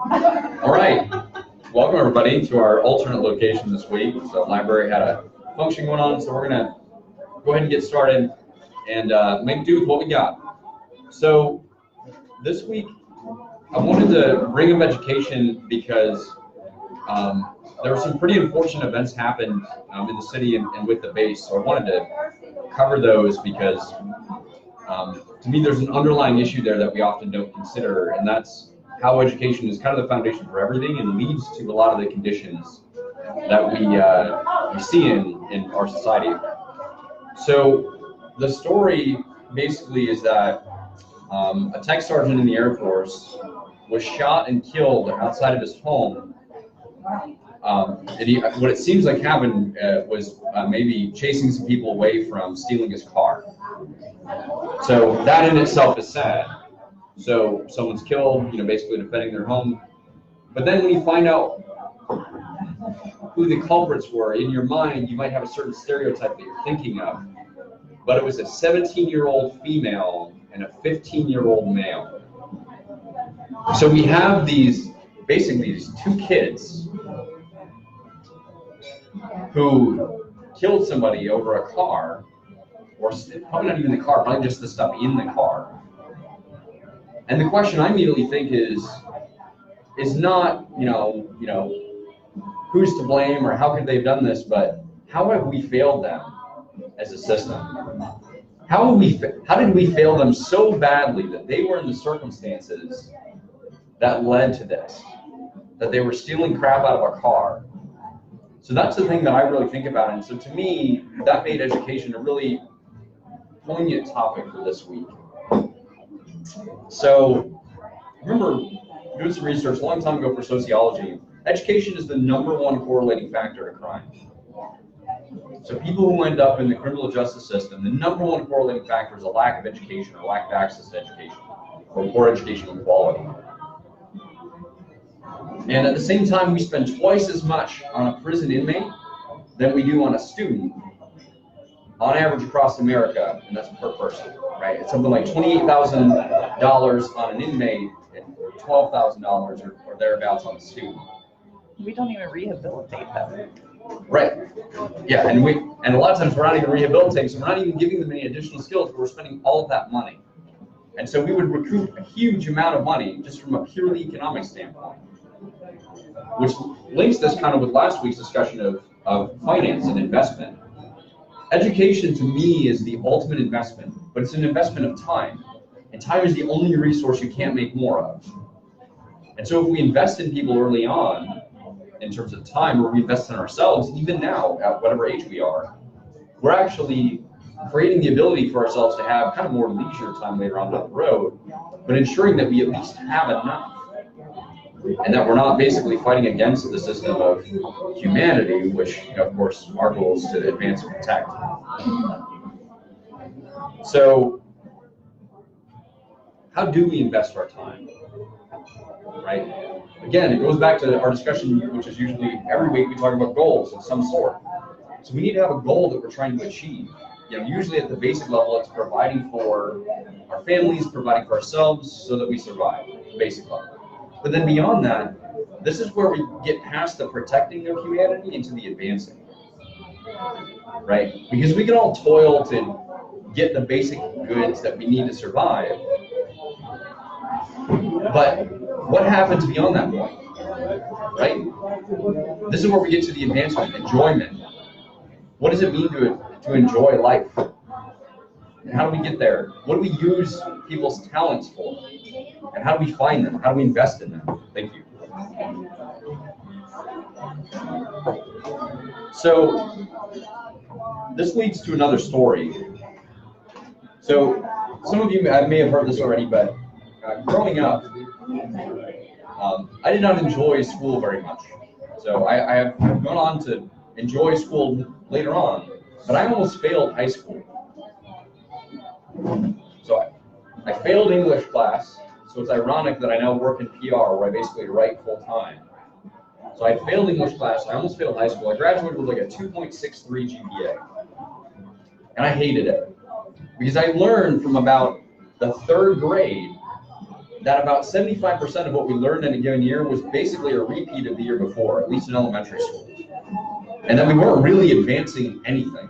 All right, welcome everybody to our alternate location this week. So the library had a function going on, so we're gonna go ahead and get started and make do with what we got. So this week, I wanted to bring up education because there were some pretty unfortunate events happened in the city and with the base. So I wanted to cover those because to me, there's an underlying issue there that we often don't consider, and that's how education is kind of the foundation for everything and leads to a lot of the conditions that we see in our society. So the story basically is that a tech sergeant in the Air Force was shot and killed outside of his home. What it seems like happened was maybe chasing some people away from stealing his car. So that in itself is sad. So someone's killed, basically defending their home. But then when you find out who the culprits were, in your mind, you might have a certain stereotype that you're thinking of. But it was a 17-year-old female and a 15-year-old male. So we have basically these two kids who killed somebody over a car, or probably not even the car, probably just the stuff in the car. And the question I immediately think is not, who's to blame or how could they have done this, but how have we failed them as a system? How did we fail them so badly that they were in the circumstances that led to this, that they were stealing crap out of a car? So that's the thing that I really think about. And so to me, that made education a really poignant topic for this week. So I remember doing some research a long time ago for sociology. Education is the #1 correlating factor to crime. So people who end up in the criminal justice system, the #1 correlating factor is a lack of education or lack of access to education or poor educational quality. And at the same time, we spend twice as much on a prison inmate than we do on a student, on average across America, and that's per person, right? It's something like $28,000 on an inmate and $12,000 or thereabouts on a student. We don't even rehabilitate them. Right. Yeah, and a lot of times we're not even rehabilitating, so we're not even giving them any additional skills, but we're spending all of that money. And so we would recoup a huge amount of money just from a purely economic standpoint, which links this kind of with last week's discussion of finance and investment. Education to me is the ultimate investment, but it's an investment of time. And time is the only resource you can't make more of. And so if we invest in people early on, in terms of time, or we invest in ourselves, even now, at whatever age we are, we're actually creating the ability for ourselves to have kind of more leisure time later on down the road, but ensuring that we at least have enough. And that we're not basically fighting against the system of humanity, which, of course, our goal is to advance and protect. So, how do we invest our time? Right? Again, it goes back to our discussion, which is usually every week we talk about goals of some sort. So we need to have a goal that we're trying to achieve. Usually at the basic level, it's providing for our families, providing for ourselves so that we survive, the basic level. But then beyond that, this is where we get past the protecting of humanity into the advancing, right? Because we can all toil to get the basic goods that we need to survive, but what happens beyond that point, right? This is where we get to the advancement, enjoyment. What does it mean to enjoy life? And how do we get there? What do we use people's talents for? And how do we find them? How do we invest in them? Thank you. So this leads to another story. So some of you may have heard this already, but growing up, I did not enjoy school very much. So I have gone on to enjoy school later on, but I almost failed high school. So I failed English class. So it's ironic that I now work in PR where I basically write full time. So I failed English class, I almost failed high school. I graduated with like a 2.63 GPA. And I hated it. Because I learned from about the 3rd grade that about 75% of what we learned in a given year was basically a repeat of the year before, at least in elementary school. And then we weren't really advancing anything.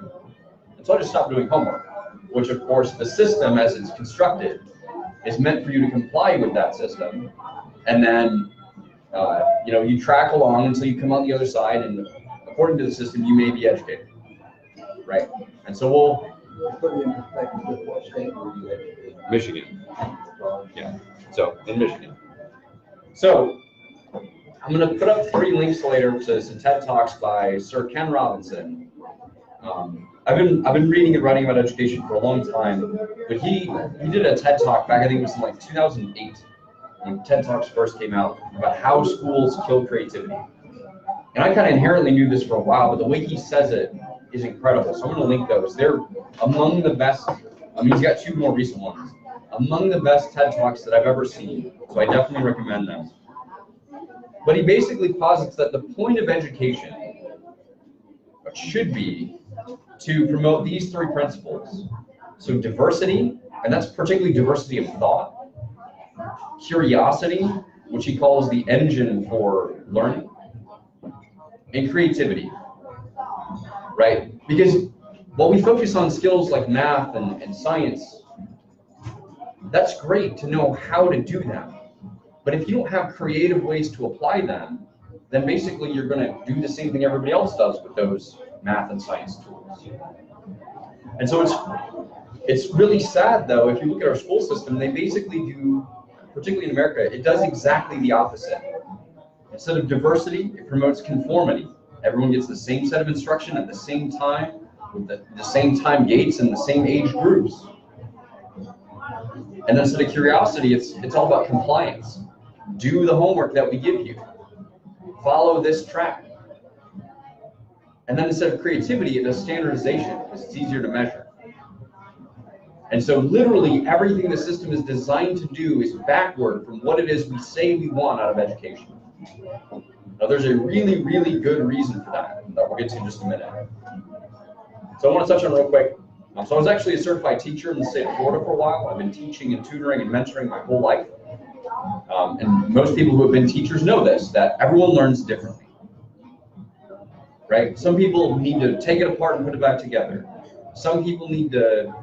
And so I just stopped doing homework, which of course the system as it's constructed is meant for you to comply with that system. And then, you track along until you come on the other side, and according to the system, you may be educated, right? And so we'll put it in perspective, what state were you educated? Michigan. Yeah, so in Michigan. So I'm going to put up 3 links later to some TED Talks by Sir Ken Robinson. I've been reading and writing about education for a long time, but he did a TED Talk back, I think it was in like 2008, when TED Talks first came out, about how schools kill creativity. And I kind of inherently knew this for a while, but the way he says it is incredible. So I'm going to link those. They're among the best. I mean, he's got 2 more recent ones. Among the best TED Talks that I've ever seen. So I definitely recommend them. But he basically posits that the point of education should be to promote these 3 principles. So diversity, and that's particularly diversity of thought, curiosity, which he calls the engine for learning, and creativity, right? Because while we focus on skills like math and science, that's great to know how to do them. But if you don't have creative ways to apply them, then basically you're going to do the same thing everybody else does with those math and science tools. And so it's really sad, though, if you look at our school system, they basically do, particularly in America, it does exactly the opposite. Instead of diversity, it promotes conformity. Everyone gets the same set of instruction at the same time, with the same time gates and the same age groups. And then instead of curiosity, it's all about compliance. Do the homework that we give you. Follow this track. And then instead of creativity, it does standardization, because it's easier to measure. And so literally everything the system is designed to do is backward from what it is we say we want out of education. Now there's a really, really good reason for that we'll get to in just a minute. So I want to touch on real quick. So I was actually a certified teacher in the state of Florida for a while. I've been teaching and tutoring and mentoring my whole life. And most people who have been teachers know this, that everyone learns differently. Right? Some people need to take it apart and put it back together. Some people need to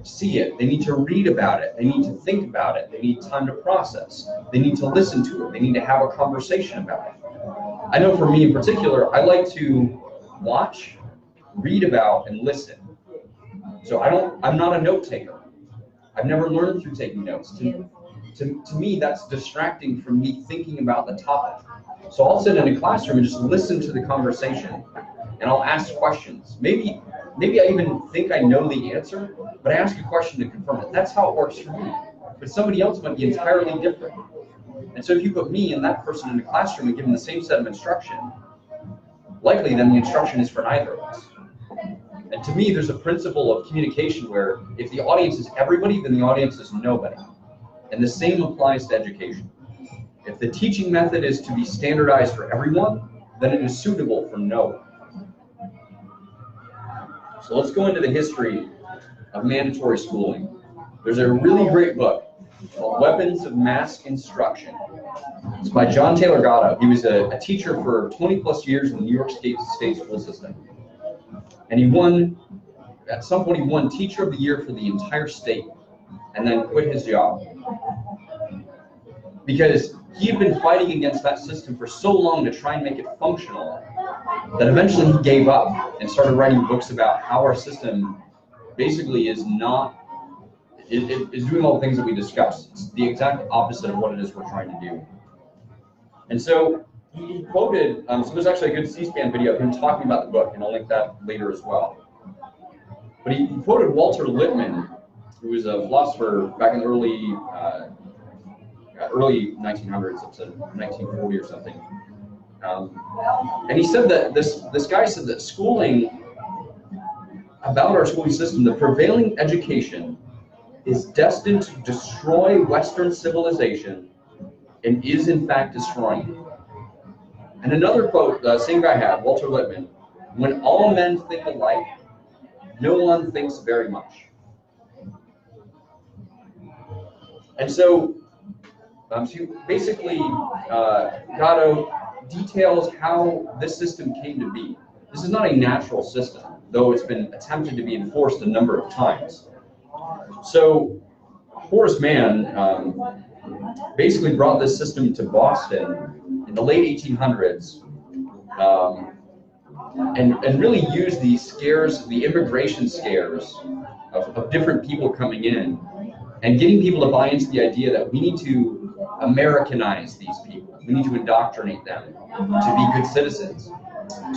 see it. They need to read about it. They need to think about it. They need time to process. They need to listen to it. They need to have a conversation about it. I know for me in particular, I like to watch, read about, and listen. So I'm not a note taker. I've never learned through taking notes. To me, that's distracting from me thinking about the topic. So I'll sit in a classroom and just listen to the conversation, and I'll ask questions. Maybe I even think I know the answer, but I ask a question to confirm it. That's how it works for me. But somebody else might be entirely different. And so if you put me and that person in a classroom and give them the same set of instruction, likely then the instruction is for neither of us. And to me, there's a principle of communication where if the audience is everybody, then the audience is nobody. And the same applies to education. If the teaching method is to be standardized for everyone, then it is suitable for no one. So let's go into the history of mandatory schooling. There's a really great book called Weapons of Mass Instruction. It's by John Taylor Gatto. He was a teacher for 20 plus years in the New York State school system. And at some point he won Teacher of the Year for the entire state, and then quit his job. Because he had been fighting against that system for so long to try and make it functional that eventually he gave up and started writing books about how our system basically is not, is doing all the things that we discussed. It's the exact opposite of what it is we're trying to do. And so he quoted, so there's actually a good C-SPAN video of him talking about the book, and I'll link that later as well. But he quoted Walter Lippmann, who was a philosopher back in the early 1900s, up to 1940 or something. And he said that this guy said that schooling, about our schooling system, the prevailing education is destined to destroy Western civilization and is in fact destroying it. And another quote, the same guy had, Walter Lippmann, when all men think alike, no one thinks very much. And so So basically, Gatto details how this system came to be. This is not a natural system, though it's been attempted to be enforced a number of times. So Horace Mann basically brought this system to Boston in the late 1800s, and really used the scares, the immigration scares of different people coming in, and getting people to buy into the idea that we need to Americanize these people. We need to indoctrinate them to be good citizens.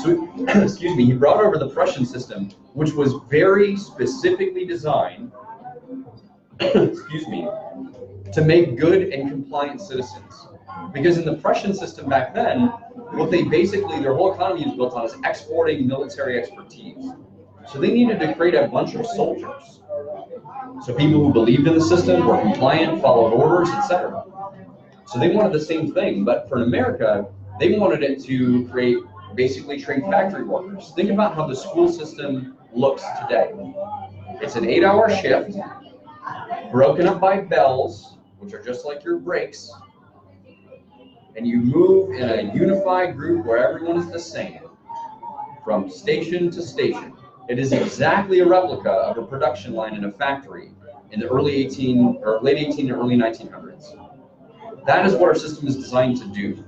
So, excuse me, he brought over the Prussian system, which was very specifically designed, excuse me, to make good and compliant citizens. Because in the Prussian system back then, what they basically, their whole economy was built on is exporting military expertise. So they needed to create a bunch of soldiers. So people who believed in the system, were compliant, followed orders, etc. So they wanted the same thing, but for America, they wanted it to create, basically train factory workers. Think about how the school system looks today. It's an 8-hour shift, broken up by bells, which are just like your breaks, and you move in a unified group where everyone is the same, from station to station. It is exactly a replica of a production line in a factory in the late 18 or early 1900s. That is what our system is designed to do.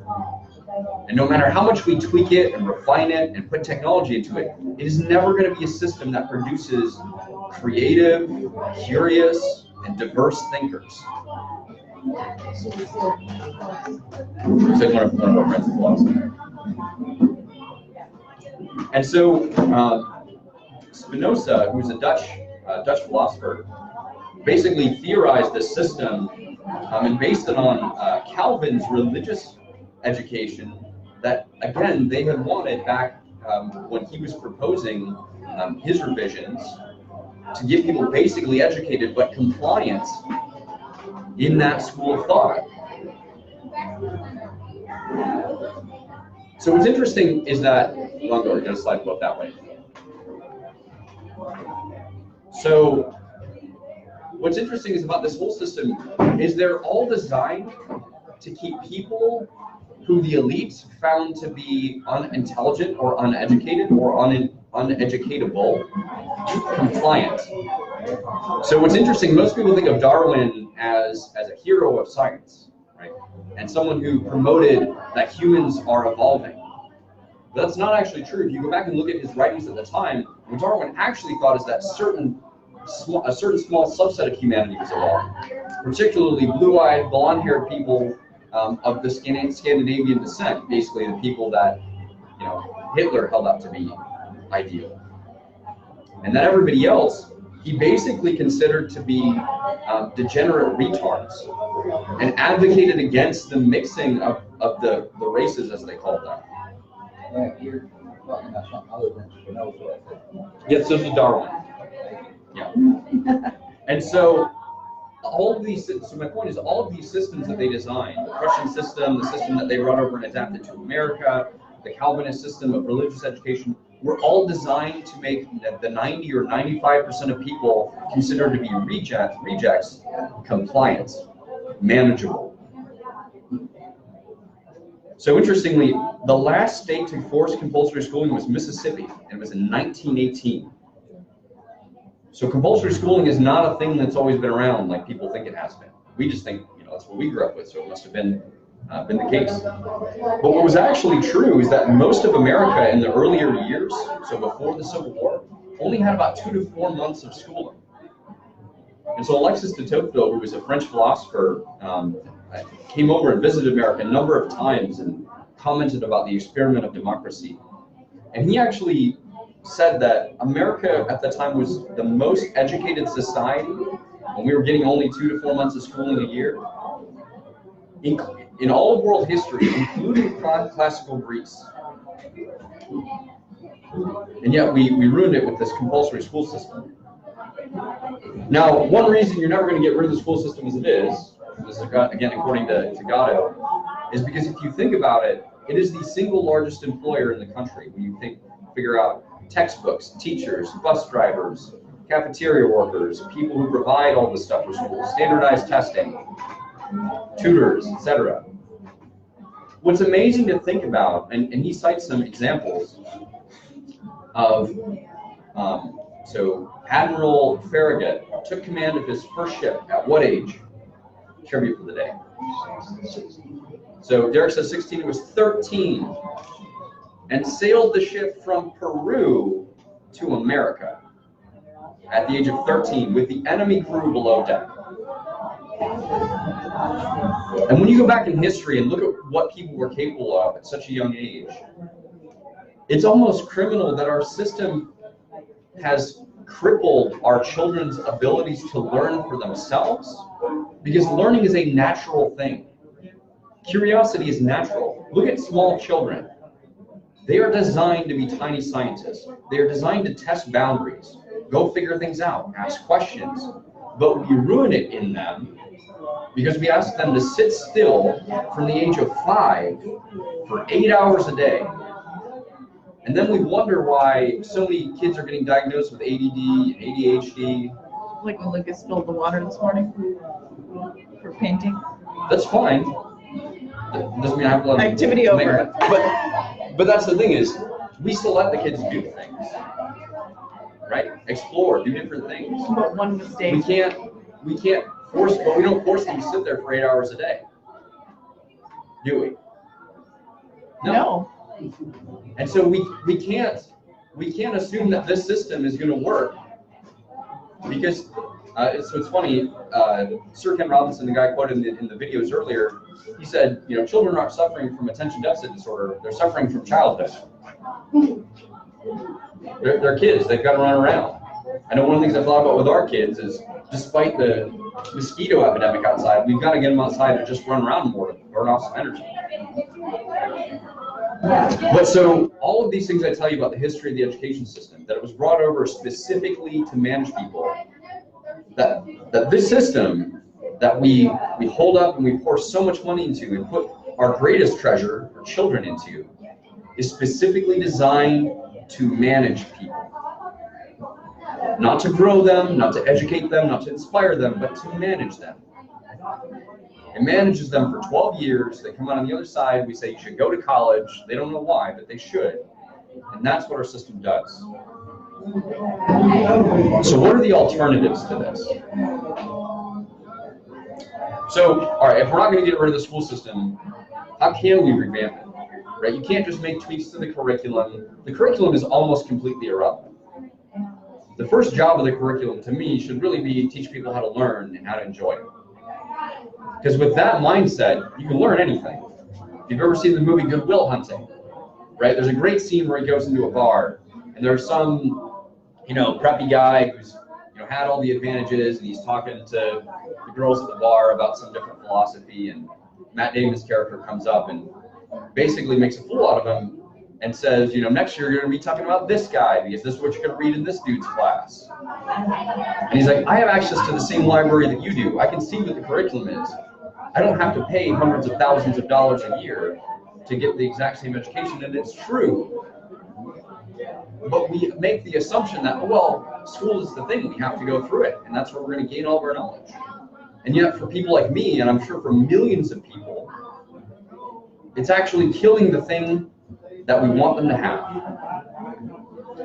And no matter how much we tweak it and refine it and put technology into it, it is never going to be a system that produces creative, curious, and diverse thinkers. So one of our friends is lost. And so Spinoza, who's a Dutch philosopher, basically theorized this system and based it on Calvin's religious education that, again, they had wanted back when he was proposing his revisions to get people basically educated but compliant in that school of thought. So what's interesting is that, well, we're going to slide about that way. So what's interesting is about this whole system is they're all designed to keep people who the elites found to be unintelligent or uneducated or uneducatable compliant. So what's interesting, most people think of Darwin as a hero of science, right? And someone who promoted that humans are evolving. But that's not actually true. If you go back and look at his writings at the time, what Darwin actually thought is that a certain small subset of humanity was evolving, particularly blue-eyed, blonde-haired people of the Scandinavian descent, basically the people that, you know, Hitler held up to be ideal. And then everybody else, he basically considered to be degenerate retards and advocated against the mixing of the races, as they called them. Yeah, you're talking about something other than Spinoza. Yes, this is Darwin. Yeah. And so all of these, so my point is all of these systems that they designed, the Prussian system, the system that they brought over and adapted to America, the Calvinist system of religious education, were all designed to make the 90 or 95% of people considered to be rejects compliant, manageable. So interestingly, the last state to force compulsory schooling was Mississippi, and it was in 1918. So compulsory schooling is not a thing that's always been around like people think it has been. We just think, you know, that's what we grew up with, so it must have been the case. But what was actually true is that most of America in the earlier years, so before the Civil War, only had about 2 to 4 months of schooling. And so Alexis de Tocqueville, who was a French philosopher, came over and visited America a number of times and commented about the experiment of democracy. And he actually said that America at the time was the most educated society, and we were getting only 2 to 4 months of schooling a year. In all of world history, including classical Greece. And yet we ruined it with this compulsory school system. Now, one reason you're never going to get rid of the school system as it is, this is again according to Gatto, is because if you think about it, it is the single largest employer in the country when you figure out textbooks, teachers, bus drivers, cafeteria workers, people who provide all this stuff for schools, standardized testing. tutors, etc. What's amazing to think about, and he cites some examples of, so Admiral Farragut took command of his first ship at what age? Trivia for the day. So Derek says 16, it was 13, and sailed the ship from Peru to America at the age of 13 with the enemy crew below deck. And when you go back in history and look at what people were capable of at such a young age, it's almost criminal that our system has crippled our children's abilities to learn for themselves, because learning is a natural thing. Curiosity is natural. Look at small children. They are designed to be tiny scientists. They are designed to test boundaries, go figure things out, ask questions. But we ruin it in them because we ask them to sit still from the age of 5 for 8 hours a day. And then we wonder why so many kids are getting diagnosed with ADD and ADHD. Like when Lucas spilled the water this morning for painting. That's fine. That doesn't mean I have to let them Activity over. But that's the thing is, we still let the kids do things, right? Explore, do different things. But one mistake. We can't force, but we don't force them to sit there for 8 hours a day, do we? No. And so we can't assume that this system is going to work, because so it's funny. Sir Ken Robinson, the guy quoted in the videos earlier, he said, you know, children aren't suffering from attention deficit disorder; they're suffering from childhood. They're kids; they've got to run around. I know one of the things I thought about with our kids is, despite the mosquito epidemic outside, we've got to get them outside to just run around more to burn off some energy. But so all of these things I tell you about the history of the education system, that it was brought over specifically to manage people, that this system that we hold up and we pour so much money into and put our greatest treasure, our children, into, is specifically designed to manage people. Not to grow them, not to educate them, not to inspire them, but to manage them. It manages them for 12 years. They come out on the other side. We say you should go to college. They don't know why, but they should. And that's what our system does. So what are the alternatives to this? So, all right, if we're not going to get rid of the school system, how can we revamp it? Right? You can't just make tweaks to the curriculum. The curriculum is almost completely irrelevant. The first job of the curriculum, to me, should really be teach people how to learn and how to enjoy it. Because with that mindset, you can learn anything. If you've ever seen the movie Good Will Hunting, right? There's a great scene where he goes into a bar, and there's some, preppy guy who's, had all the advantages, and he's talking to the girls at the bar about some different philosophy, and Matt Damon's character comes up and basically makes a fool out of him and says, next year you're going to be talking about this guy because this is what you're going to read in this dude's class. And he's like, I have access to the same library that you do. I can see what the curriculum is. I don't have to pay hundreds of thousands of dollars a year to get the exact same education, and it's true. But we make the assumption that, well, school is the thing, we have to go through it, and that's where we're going to gain all of our knowledge. And yet for people like me, and I'm sure for millions of people, it's actually killing the thing that we want them to have.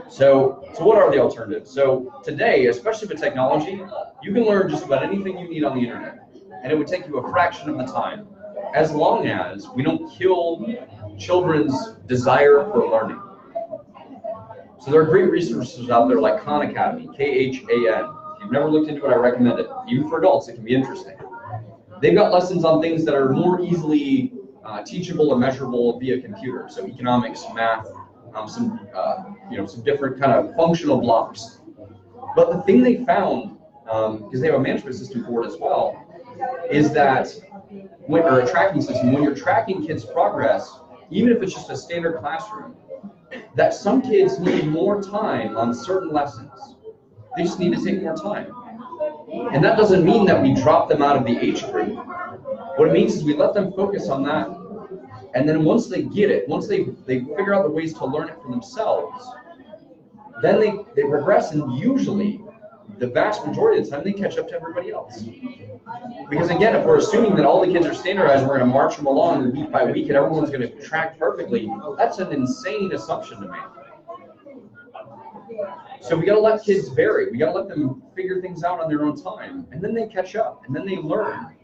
So what are the alternatives? So today, especially with technology, you can learn just about anything you need on the internet, and it would take you a fraction of the time, as long as we don't kill children's desire for learning. So there are great resources out there like Khan Academy, Khan. If you've never looked into it, I recommend it. Even for adults, it can be interesting. They've got lessons on things that are more easily teachable and measurable via computer. So economics, math, some different kind of functional blocks. But the thing they found, because they have a management system for it as well, is that or a tracking system, when you're tracking kids' progress, even if it's just a standard classroom, that some kids need more time on certain lessons. They just need to take more time. And that doesn't mean that we drop them out of the age group. What it means is we let them focus on that. And then once they get it, once they figure out the ways to learn it for themselves, then they progress, and usually the vast majority of the time they catch up to everybody else. Because again, if we're assuming that all the kids are standardized, we're going to march them along week by week and everyone's going to track perfectly, that's an insane assumption to make. So we got to let kids vary. We got to let them figure things out on their own time, and then they catch up, and then they learn.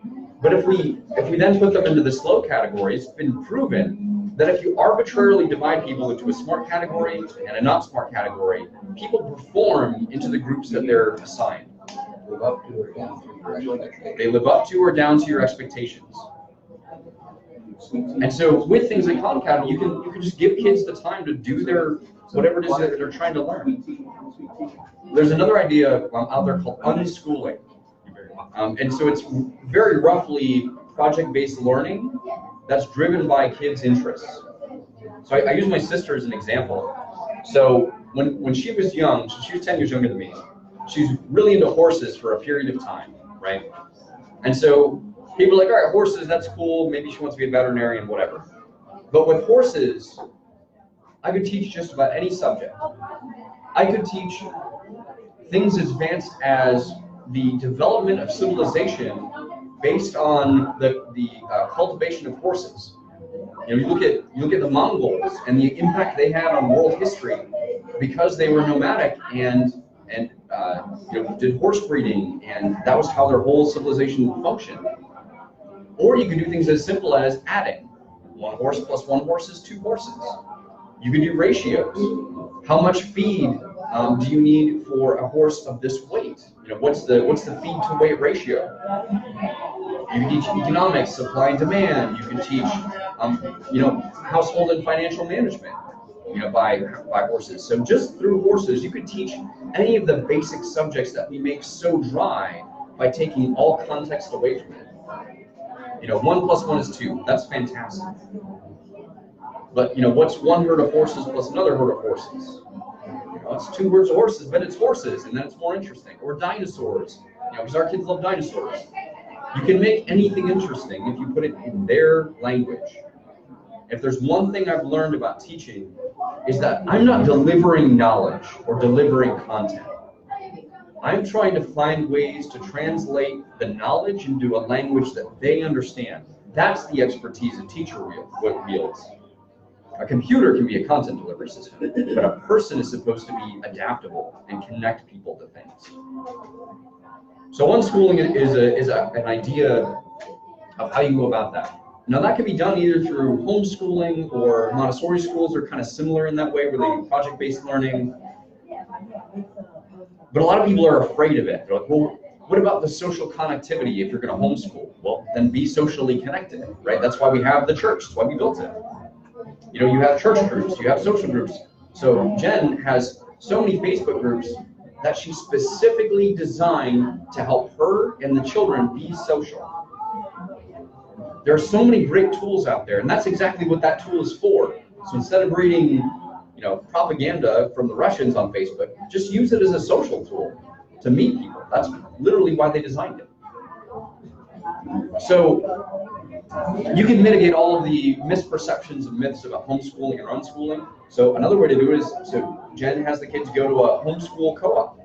But if we then put them into the slow category, it's been proven that if you arbitrarily divide people into a smart category and a not smart category, people perform into the groups that they're assigned. Live up to or down to your expectations. They live up to or down to your expectations. And so with things like Khan Academy, you can just give kids the time to do their whatever it is that they're trying to learn. There's another idea out there called unschooling. And so it's very roughly project-based learning that's driven by kids' interests. So I use my sister as an example. So when she was young, she was 10 years younger than me, she's really into horses for a period of time, right? And so people are like, all right, horses, that's cool. Maybe she wants to be a veterinarian, whatever. But with horses, I could teach just about any subject. I could teach things as advanced as the development of civilization based on the cultivation of horses. You look at the Mongols and the impact they had on world history because they were nomadic and did horse breeding, and that was how their whole civilization functioned. Or you can do things as simple as adding 1 horse plus 1 horse is 2 horses. You can do ratios. How much feed do you need for a horse of this weight? What's the feed to weight ratio? You can teach economics, supply and demand. You can teach household and financial management, by horses. So just through horses, you could teach any of the basic subjects that we make so dry by taking all context away from it. 1 plus 1 is 2. That's fantastic. But what's 1 herd of horses plus another herd of horses? It's 2 herds of horses, but it's horses, and then it's more interesting. Or dinosaurs, because our kids love dinosaurs. You can make anything interesting if you put it in their language. If there's one thing I've learned about teaching, is that I'm not delivering knowledge or delivering content. I'm trying to find ways to translate the knowledge into a language that they understand. That's the expertise a teacher wields. A computer can be a content delivery system, but a person is supposed to be adaptable and connect people to things. So unschooling is an idea of how you go about that. Now that can be done either through homeschooling, or Montessori schools are kind of similar in that way, where they do project-based learning. But a lot of people are afraid of it. They're like, well, what about the social connectivity if you're going to homeschool? Well, then be socially connected, right? That's why we have the church. That's why we built it. You have church groups, you have social groups. So Jen has so many Facebook groups that she specifically designed to help her and the children be social. There are so many great tools out there, and that's exactly what that tool is for. So instead of reading, propaganda from the Russians on Facebook, just use it as a social tool to meet people. That's literally why they designed it. So you can mitigate all of the misperceptions and myths about homeschooling and unschooling. So another way to do it is, so Jen has the kids go to a homeschool co-op.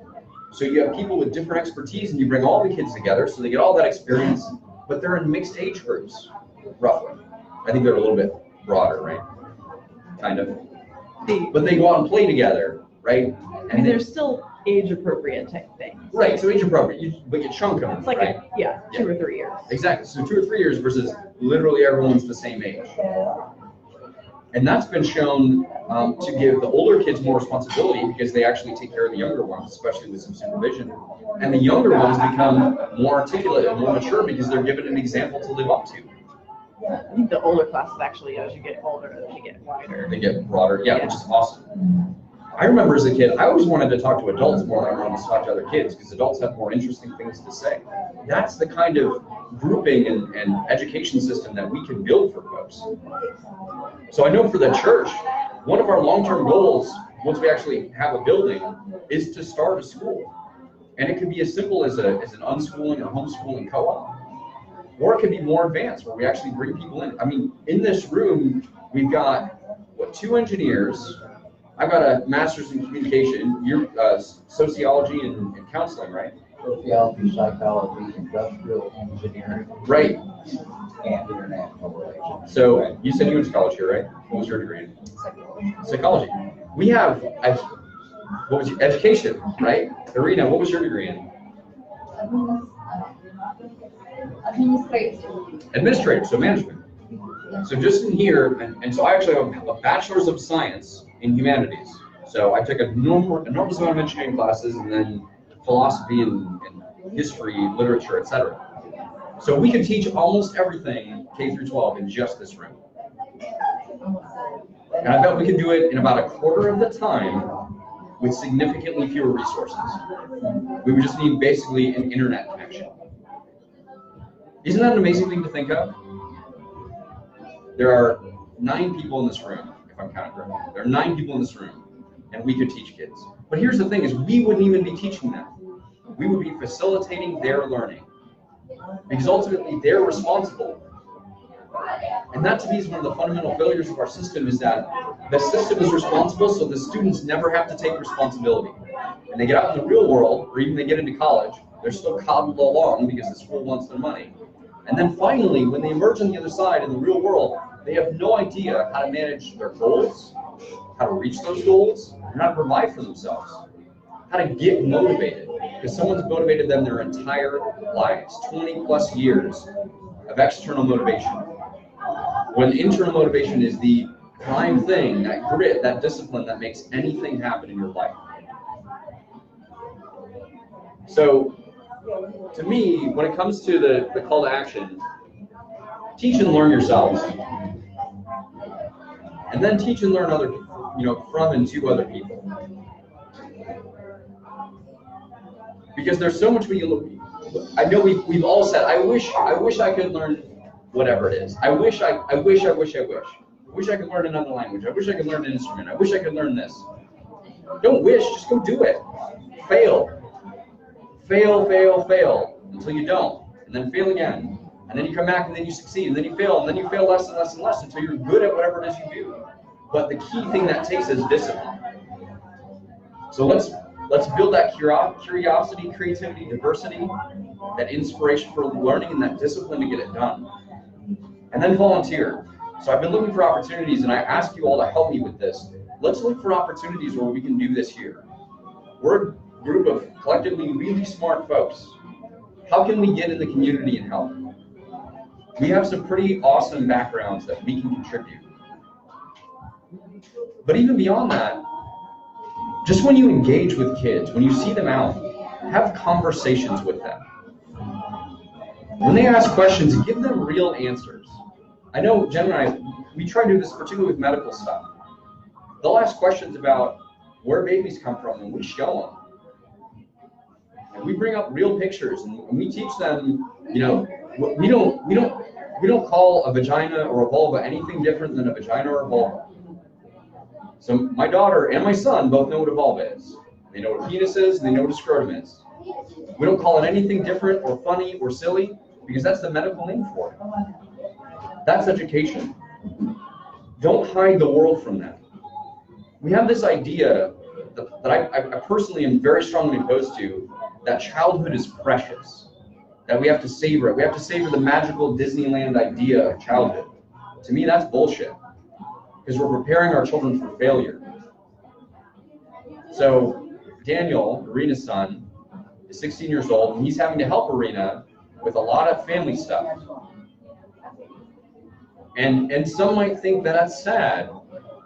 So you have people with different expertise, and you bring all the kids together so they get all that experience, but they're in mixed age groups, roughly. I think they're a little bit broader, right? Kind of. But they go out and play together, right? And they're still age-appropriate type things. Right, so age-appropriate, but you chunk them, it's like right? 2 or 3 years. Exactly, so 2 or 3 years versus literally everyone's the same age. And that's been shown to give the older kids more responsibility because they actually take care of the younger ones, especially with some supervision. And the younger ones become more articulate and more mature because they're given an example to live up to. I think the older classes actually, as you get older, they get wider. They get broader, yeah, which is awesome. I remember as a kid, I always wanted to talk to adults more than I wanted to talk to other kids because adults have more interesting things to say. That's the kind of grouping and education system that we can build for folks. So I know for the church, one of our long-term goals, once we actually have a building, is to start a school. And it could be as simple as an unschooling or homeschooling co-op. Or it could be more advanced, where we actually bring people in. I mean, in this room, we've got, 2 engineers. I've got a master's in communication. You're sociology and counseling, right? Sociology, psychology, industrial engineering. Right. And international relations. So you said you went to college here, right? What was your degree in? Psychology. We have, what was your education, right? Irina, what was your degree in? Administrative, so management. So just in here, and so I actually have a bachelor's of science in humanities. So I took an enormous amount of engineering classes and then philosophy and history, literature, etc. So we could teach almost everything K through 12 in just this room. And I bet we could do it in about a quarter of the time with significantly fewer resources. We would just need basically an internet connection. Isn't that an amazing thing to think of? There are 9 people in this room, if I'm counting correctly. There are 9 people in this room, and we could teach kids. But here's the thing is we wouldn't even be teaching them. We would be facilitating their learning. Because ultimately they're responsible. And that to me is one of the fundamental failures of our system is that the system is responsible so the students never have to take responsibility. And they get out in the real world, or even they get into college, they're still coddled along because the school wants their money. And then finally, when they emerge on the other side in the real world, they have no idea how to manage their goals, how to reach those goals, and how to provide for themselves, how to get motivated. Because someone's motivated them their entire lives, 20 plus years of external motivation. When internal motivation is the prime thing, that grit, that discipline that makes anything happen in your life. So, to me, when it comes to the call to action, teach and learn yourselves. And then teach and learn other people, from and to other people. Because there's so much I know we've all said, I wish I could learn whatever it is. I wish I wish I could learn another language. I wish I could learn an instrument. I wish I could learn this. Don't wish, just go do it. Fail until you don't, and then fail again. And then you come back and then you succeed, and then you fail, and then you fail less and less and less until you're good at whatever it is you do. But the key thing that takes is discipline. So let's build that curiosity, creativity, diversity, that inspiration for learning, and that discipline to get it done. And then volunteer. So I've been looking for opportunities, and I ask you all to help me with this. Let's look for opportunities where we can do this here. We're a group of collectively really smart folks. How can we get in the community and help? We have some pretty awesome backgrounds that we can contribute. But even beyond that, just when you engage with kids, when you see them out, have conversations with them. When they ask questions, give them real answers. I know Jen and I, we try to do this particularly with medical stuff. They'll ask questions about where babies come from, and we show them. And we bring up real pictures, and we teach them, we don't call a vagina or a vulva anything different than a vagina or a vulva. So my daughter and my son both know what a vulva is. They know what a penis is, and they know what a scrotum is. We don't call it anything different or funny or silly because that's the medical name for it. That's education. Don't hide the world from them. We have this idea that I personally am very strongly opposed to, that childhood is precious, that we have to savor it. We have to savor the magical Disneyland idea of childhood. To me, that's bullshit, because we're preparing our children for failure. So Daniel, Irina's son, is 16 years old, and he's having to help Irina with a lot of family stuff. And some might think that that's sad,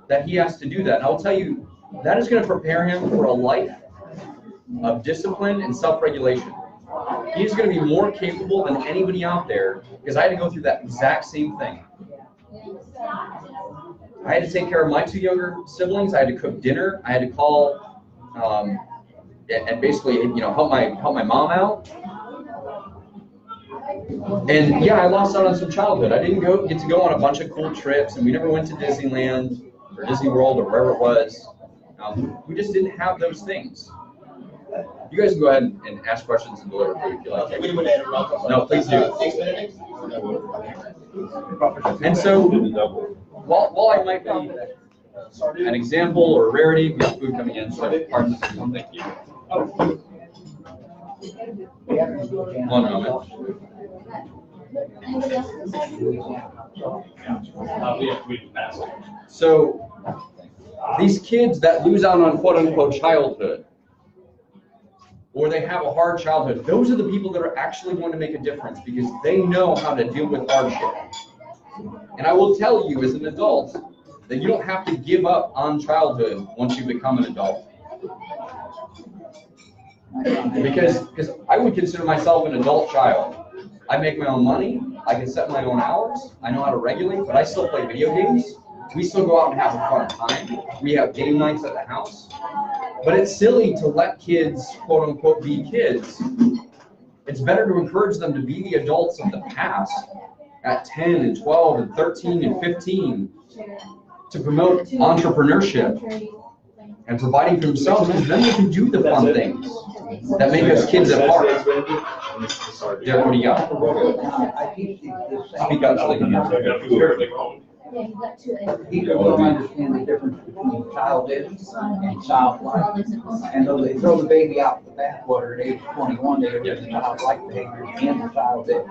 that he has to do that. And I'll tell you, that is going to prepare him for a life of discipline and self-regulation. He's going to be more capable than anybody out there, because I had to go through that exact same thing. I had to take care of my 2 younger siblings. I had to cook dinner. I had to call and basically, help my mom out. And yeah, I lost out on some childhood. I didn't get to go on a bunch of cool trips, and we never went to Disneyland or Disney World or wherever it was. We just didn't have those things. You guys can go ahead and ask questions and deliver food if you like. No, please do. And so, while I might be an example or rarity. We have food coming in, so pardon the system. Thank you. One moment. So these kids that lose out on quote unquote childhood, or they have a hard childhood, those are the people that are actually going to make a difference because they know how to deal with hardship. And I will tell you as an adult that you don't have to give up on childhood once you become an adult. Because I would consider myself an adult child. I make my own money, I can set my own hours, I know how to regulate, but I still play video games. We still go out and have a fun time. We have game nights at the house. But it's silly to let kids, quote unquote, be kids. It's better to encourage them to be the adults of the past at 10 and 12 and 13 and 15 to promote entrepreneurship and providing for themselves, because then they can do the fun things that make us kids at heart. Derek, what do you got? I teach this Speak up so they can hear. People don't understand the difference between childish and childlike. And though they throw the baby out with the bathwater at age 21, they get the childlike behaviors and the childish.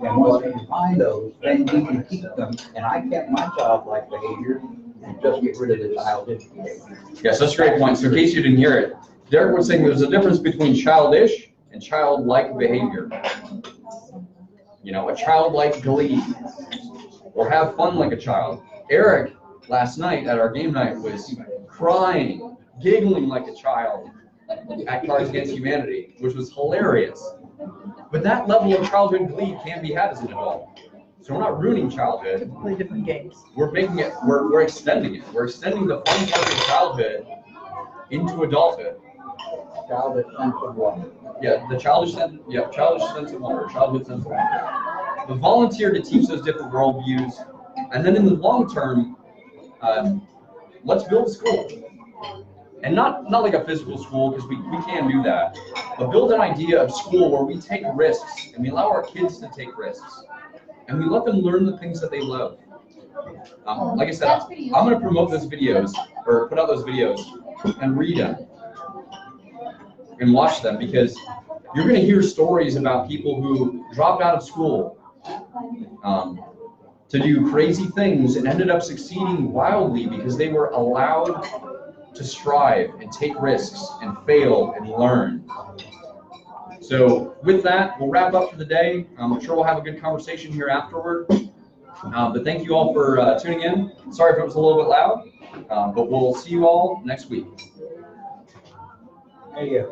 And once they find those, then we can keep them. And I kept my childlike behavior and just get rid of the childish behavior. Yes, that's a great point. So in case you didn't hear it, Derek was saying there's a difference between childish and childlike behavior. You know, a childlike glee, or have fun like a child. Eric, last night at our game night, was crying, giggling like a child at Cards Against Humanity, which was hilarious. But that level of childhood glee can be had as an adult. So we're not ruining childhood. Play different games. We're making it, we're extending it. We're extending the fun part of childhood into adulthood. Childish sense of wonder. Yeah, the childish sense of wonder, childhood sense of wonder. But volunteer to teach those different worldviews, and then in the long term, let's build a school. And not like a physical school, because we can do that, but build an idea of school where we take risks, and we allow our kids to take risks, and we let them learn the things that they love. Like I said, I'm going to promote those videos, or put out those videos, and read them, and watch them, because you're going to hear stories about people who dropped out of school to do crazy things and ended up succeeding wildly because they were allowed to strive and take risks and fail and learn. So with that, we'll wrap up for the day. I'm sure we'll have a good conversation here afterward. But thank you all for tuning in. Sorry if it was a little bit loud, but we'll see you all next week. Hey,